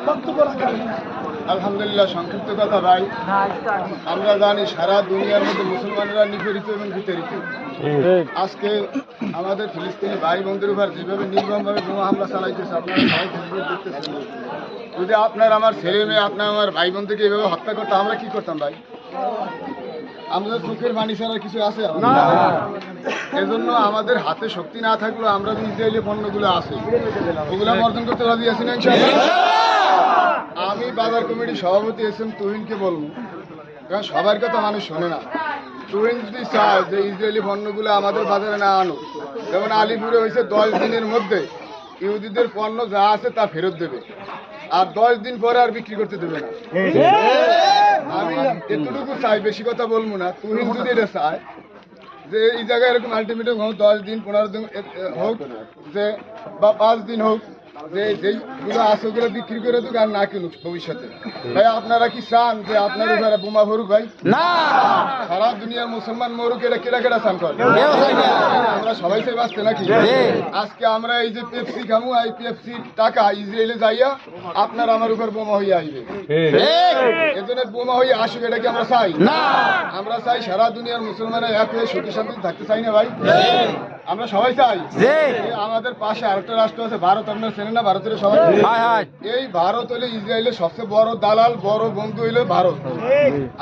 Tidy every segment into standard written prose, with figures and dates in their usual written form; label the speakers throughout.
Speaker 1: বক্তব্য রাখার।
Speaker 2: আলহামদুলিল্লাহ, সংক্ষিপ্ত কথা ভাই, আমরা জানি সারা দুনিয়ার মধ্যে মুসলমানরা নিপীড়িত এবং বিতাড়িত। আজকে আমাদের ফিলিস্তিনি ভাই বোনদের উপর যেভাবে নির্মমভাবে বোমা হামলা চালাইতেছে, আপনারা সবাই ফেসবুক দেখতেছেন। যদি আপনার আমার ছেলে মেয়ে, আপনার আমার ভাই বোনদেরকে এভাবে হত্যা করতাম, আমরা কি করতাম ভাই? আমাদের চোখের পানি ছাড়া কিছু আছে? এজন্য আমাদের হাতে শক্তি না থাকলেও আমরা যে ইসরায়েলি পণ্যগুলো আছে ওগুলো বর্জন করতে রাজি আছি না ইনশাআল্লাহ? আমি বাজার কমিটির সভাপতি এসএম তুহিনকে বলবো, কারণ সবার কথা মানুষ শোনে না। তুহিন যদি চায় যে ইসরায়েলি পণ্যগুলো আমাদের বাজারে না আনো, যেমন আলিপুরে হয়েছে 10 দিনের মধ্যে ইহুদিদের পণ্য যা আছে তা ফেরত দেবে, আর 10 দিন পরে আর বিক্রি করতে দেবে না। আমি এতটুকু চাই, বেশি কথা বলবো না। তুহিন যদি এটা চায় যে এই জায়গায় এরকম আলটিমেটাম হোক, 10 দিন 15 দিন হোক, যে বা 5 দিন হোক, যে যেইগুলো আছে ওগুলো বিক্রি করে দেবে আর না কিনুক ভবিষ্যতে। ভাই আপনারা কি চান যে আপনার উপরে বোমা ভরুক? ভাই না, সারা দুনিয়ার মুসলমান মরুক, এটা কেটা কেটা চান করে? আমরা সবাই চাই বাঁচতে নাকি? আজকে আমরা এই যে পেপসি খামু, এই পেপসির টাকা ইসরায়েলে যাইয়া আপনার আমার উপর বোমা হয়ে আসবে, এজন্য বোমা হয়ে আসুক, এটা কি আমরা চাই? না, আমরা চাই সারা দুনিয়ার মুসলমানরা এক হয়ে সুখী শান্তি থাকতে চাই না ভাই? আমরা সবাই চাই। আমাদের পাশে আরেকটা রাষ্ট্র আছে ভারত, আপনারা চেনেন না ভারতের সবাই? এই ভারত হলো ইসরায়েলের সবচেয়ে বড় দালাল, বড় বন্ধু হইল ভারত।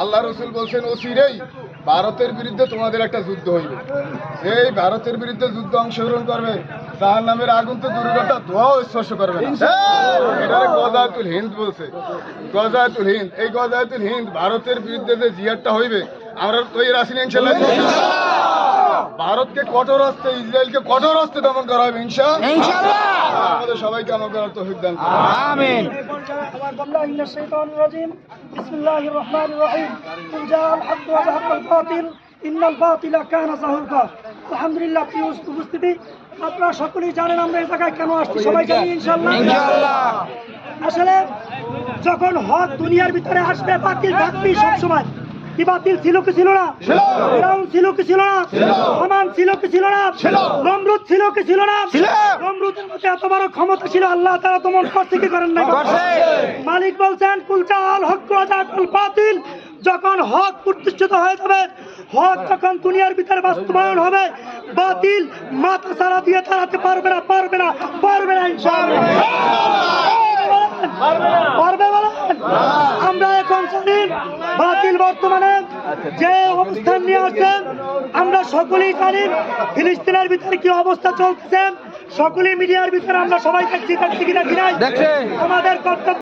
Speaker 2: আল্লাহ রসুল বলছেন অচিরেই ভারতের বিরুদ্ধে তোমাদের একটা যুদ্ধ হইবে। সেই ভারতের বিরুদ্ধে যুদ্ধ অংশগ্রহণ করবে, জাহান্নামের আগুন তো দূরের কথা, ধোঁয়াও স্পর্শ করবে না। এটারে গজাতুল হিন্দ বলছে, গজাতুল হিন্দ। এই গজাতুল হিন্দ ভারতের বিরুদ্ধে যে জিহাদটা হইবে, আমরা তৈরি আছি না ইনশাআল্লাহ? ভারতকে কঠোর হস্তে, ইসরায়েলকে কঠোর হস্তে দমন করা হবে ইনশাআল্লাহ। আমাদের সবাইকে আমল করার তৌফিক দান করুন। আমিন।
Speaker 1: বিসমিল্লাহির রহমানির রহিম। কুল জাআল হক ওয়া যাহাকাল বাতিল ইন্নাল বাতিলা কানা যাহুকা। আলহামদুলিল্লাহ, প্রিয় উপস্থিতি, আপনারা সকলেই জানেন আমরা এই জায়গায় কেন আসছি, সবাই জানি ইনশাআল্লাহ। আসলে যখন হক দুনিয়ার ভিতরে আসবে, বাতিল থাকবেই সবসময়। কি বাতিল ছিল কি ছিল না? ফিরাউন ছিল কি ছিল না? হামান ছিল কি ছিল না? নমরুদ ছিল কি ছিল না? নমরুদের মধ্যে এত বড় ক্ষমতা ছিল, আল্লাহ তাআলা দমন করতে কি করেন না? মালিক বলছেন কুল জাআল হক ওয়া যাহাকাল বাতিল। যখন হক প্রতিষ্ঠিত হয়ে যাবে, হক যখন দুনিয়ার ভিতরে বাস্তবায়ন হবে, বাতিল মাথা ছাড়া দিয়ে দাঁড়াতে পারবে না, পারবে না, পারবে না ইনশাআল্লাহ। পারবে বলেন? আমরা এখন জানি বাতিল বর্তমানে যে অবস্থান নিয়ে আছেন, আমরা সকলেই জানি ফিলিস্তিনের ভিতরে কি অবস্থা চলছে, সকলেই মিডিয়ার ভিতরে আমরা সবাই দেখছি কিনা কিনা আমাদের কর্তব্য